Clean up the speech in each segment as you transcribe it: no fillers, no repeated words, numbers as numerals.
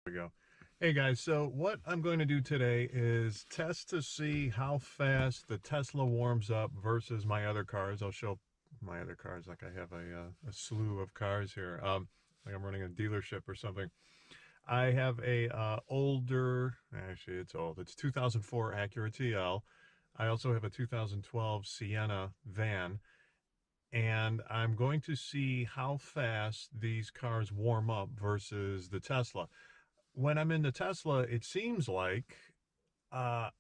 We go. Hey guys, so what I'm going to do today is test to see how fast the Tesla warms up versus my other cars. I'll show my other cars like I have a slew of cars here. Like I'm running a dealership or something. I have a older, actually it's old, it's 2004 Acura TL. I also have a 2012 Sienna van, and I'm going to see how fast these cars warm up versus the Tesla. When I'm in the Tesla, it seems like uh,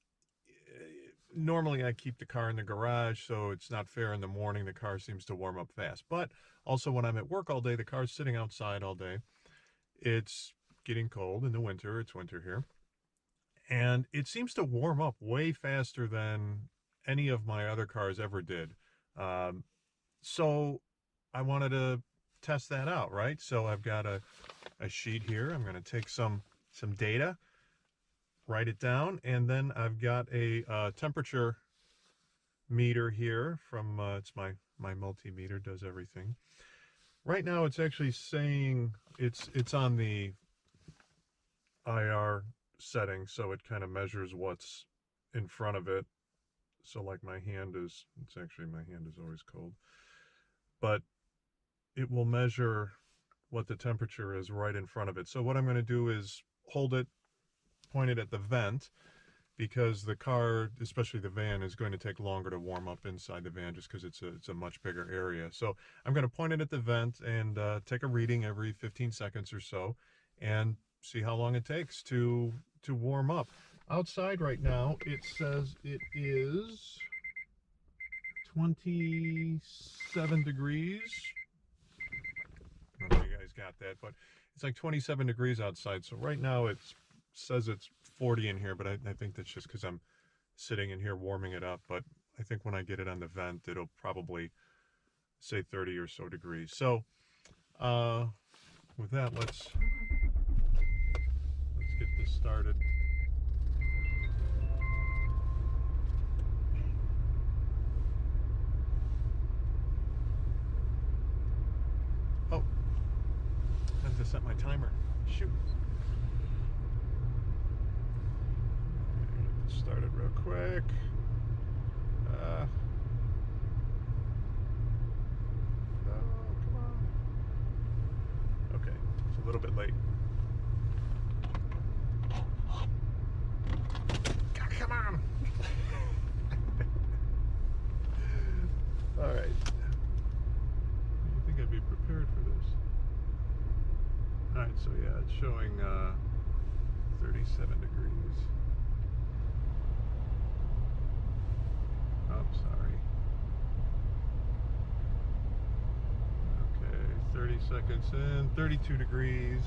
normally I keep the car in the garage, so it's not fair in the morning. The car seems to warm up fast. But also when I'm at work all day, the car's sitting outside all day. It's getting cold in the winter. It's winter here. And it seems to warm up way faster than any of my other cars ever did. Um, so I wanted to test that out, right? So I've got a sheet here. I'm going to take some data, write it down, and then I've got a temperature meter here from it's my multimeter, does everything. Right now it's actually saying it's on the IR setting, so it kind of measures what's in front of it. So like my hand is, it's actually, my hand is always cold, but it will measure what the temperature is right in front of it. So what I'm going to do is hold it, point it at the vent, because the car, especially the van, is going to take longer to warm up inside the van just because it's a much bigger area. So I'm going to point it at the vent and take a reading every 15 seconds or so and see how long it takes to warm up. Outside right now, it says it is 27 degrees. I don't know if you guys got that, but it's like 27 degrees outside. So right now it says it's 40 in here, but I think that's just because I'm sitting in here warming it up. But I think when I get it on the vent, it'll probably say 30 or so degrees. So with that, let's get this started. Oh, I have to set my timer. Shoot. Get this started real quick. No, come on. Okay, it's a little bit late. Come on. All right. You think I'd be prepared for this? All right, so yeah, it's showing 37 degrees. Oh, sorry. Okay, 30 seconds in, 32 degrees.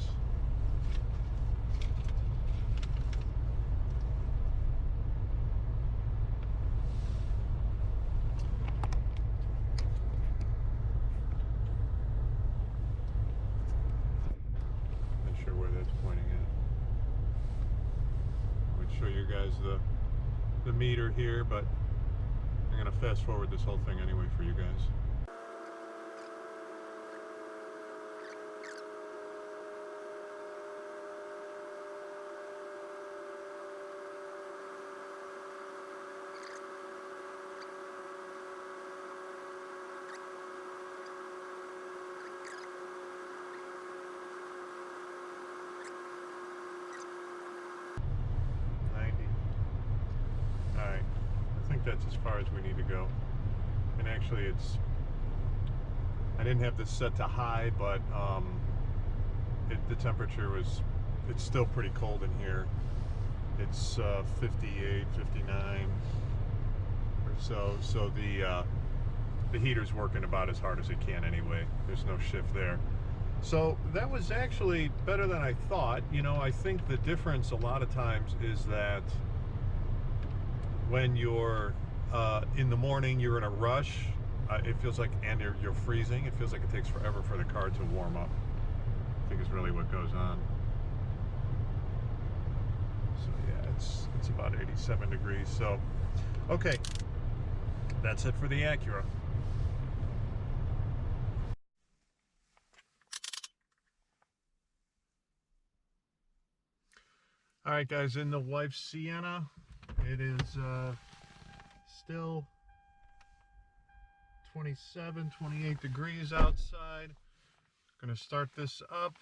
Not sure where that's pointing at. I would show you guys the meter here, but I'm gonna fast forward this whole thing anyway for you guys. Alright, I think that's as far as we need to go. And actually I didn't have this set to high, but the temperature it's still pretty cold in here. It's 58, 59 or so. So the heater's working about as hard as it can anyway. There's no shift there. So that was actually better than I thought. You know, I think the difference a lot of times is that when you're in the morning, you're in a rush. It feels like, and you're freezing. It feels like it takes forever for the car to warm up. I think is really what goes on. So yeah, it's about 87 degrees. So, okay, that's it for the Acura. All right, guys, in the wife's Sienna, it is still 27, 28 degrees outside. Gonna start this up.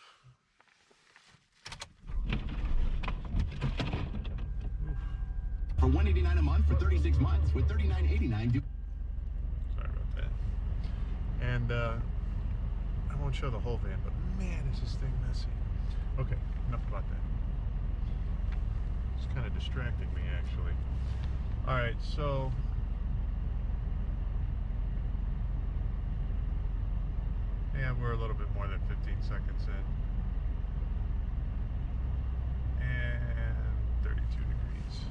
For $189 a month for 36 months with $39.89. Sorry about that. And I won't show the whole van, but man, is this thing messy. Okay, enough about that. It's kind of distracting me, actually. All right, so yeah, we're a little bit more than 15 seconds in. And 32 degrees.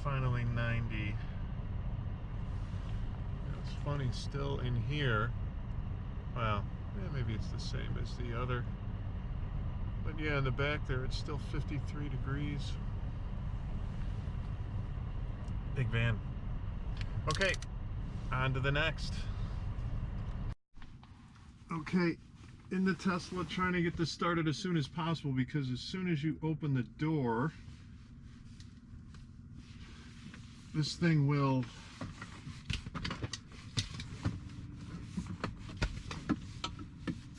Finally 90. It's funny, still in here. Well, yeah, maybe it's the same as the other. But yeah, in the back there, it's still 53 degrees. Big van. Okay, on to the next. Okay, in the Tesla, trying to get this started as soon as possible, because as soon as you open the door, this thing will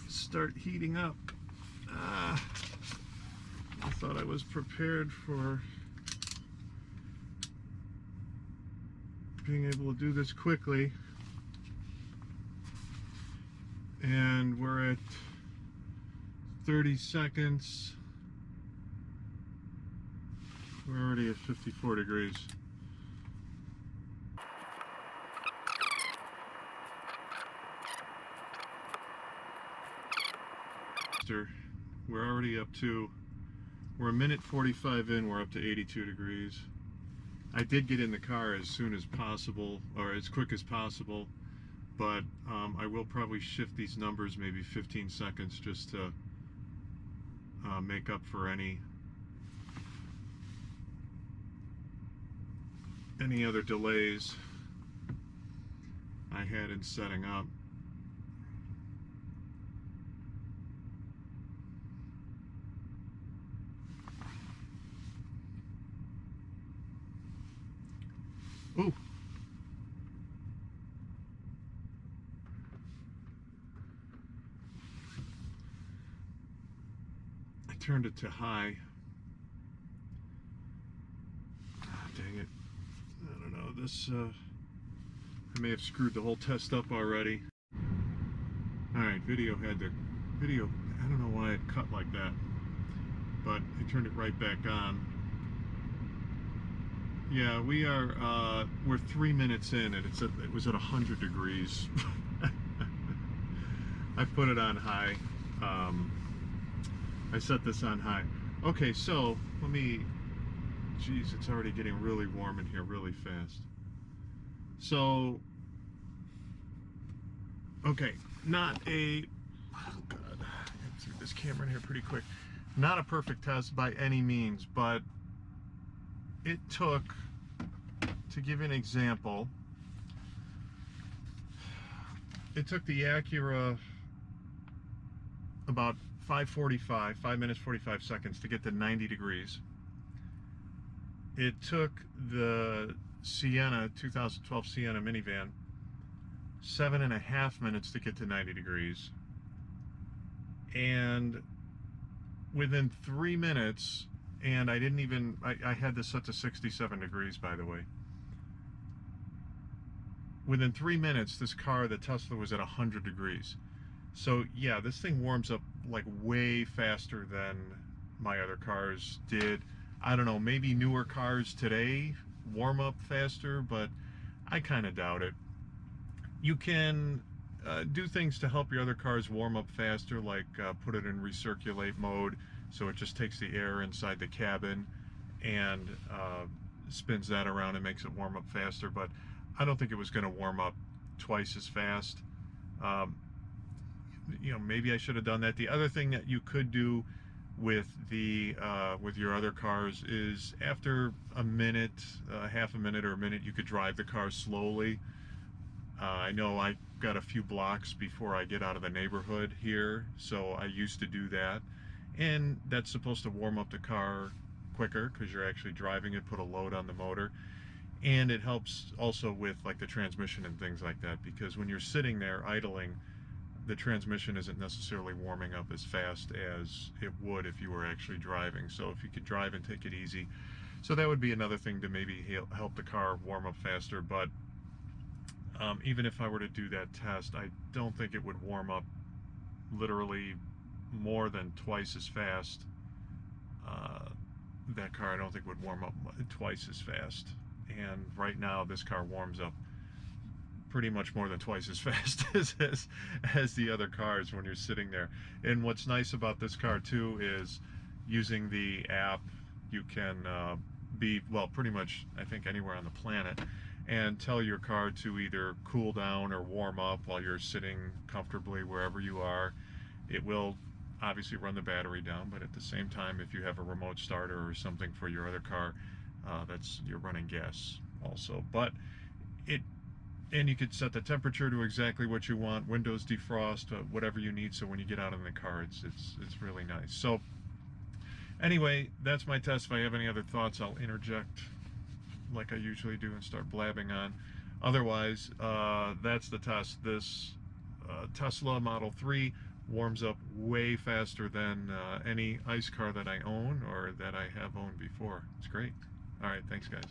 start heating up. I thought I was prepared for being able to do this quickly. And we're at 30 seconds. We're already at 54 degrees. We're already up to, we're a minute 45 in, we're up to 82 degrees. I did get in the car as soon as possible, or as quick as possible, but I will probably shift these numbers maybe 15 seconds just to make up for any other delays I had in setting up. Ooh. I turned it to high. Ah, dang it. I don't know, this, I may have screwed the whole test up already. Alright, video, I don't know why it cut like that, but I turned it right back on. Yeah, we're 3 minutes in and it was at 100 degrees. I put it on high. I set this on high. Okay, so geez, it's already getting really warm in here really fast. So, okay, oh God, I got through this camera in here pretty quick. Not a perfect test by any means, but it took, to give you an example, it took the Acura about 5 minutes 45 seconds to get to 90 degrees. It took the Sienna, 2012 Sienna minivan, 7.5 minutes to get to 90 degrees. And within 3 minutes, and I had this set to 67 degrees, by the way. Within 3 minutes, this car, the Tesla, was at 100 degrees. So yeah, this thing warms up like way faster than my other cars did. I don't know, maybe newer cars today warm up faster, but I kind of doubt it. You can do things to help your other cars warm up faster, like put it in recirculate mode, so it just takes the air inside the cabin and spins that around and makes it warm up faster. But I don't think it was going to warm up twice as fast. Um, maybe I should have done that. The other thing that you could do with with your other cars is after a minute, half a minute or a minute, you could drive the car slowly. I know I got a few blocks before I get out of the neighborhood here, so I used to do that. And that's supposed to warm up the car quicker because you're actually driving it, put a load on the motor. And it helps also with like the transmission and things like that, because when you're sitting there idling, the transmission isn't necessarily warming up as fast as it would if you were actually driving. So if you could drive and take it easy. So that would be another thing to maybe help the car warm up faster. But even if I were to do that test, I don't think it would warm up literally more than twice as fast. That car I don't think would warm up twice as fast. And right now this car warms up pretty much more than twice as fast as the other cars when you're sitting there. And what's nice about this car too is using the app, you can be, well, pretty much I think anywhere on the planet, and tell your car to either cool down or warm up while you're sitting comfortably wherever you are. It will obviously run the battery down, but at the same time, if you have a remote starter or something for your other car, you're running gas also. But and you could set the temperature to exactly what you want, windows defrost, whatever you need, so when you get out in the car, it's really nice. So anyway, that's my test. If I have any other thoughts, I'll interject like I usually do and start blabbing on. Otherwise, that's the test. This Tesla Model 3 warms up way faster than any ICE car that I own or that I have owned before. It's great. All right, thanks guys.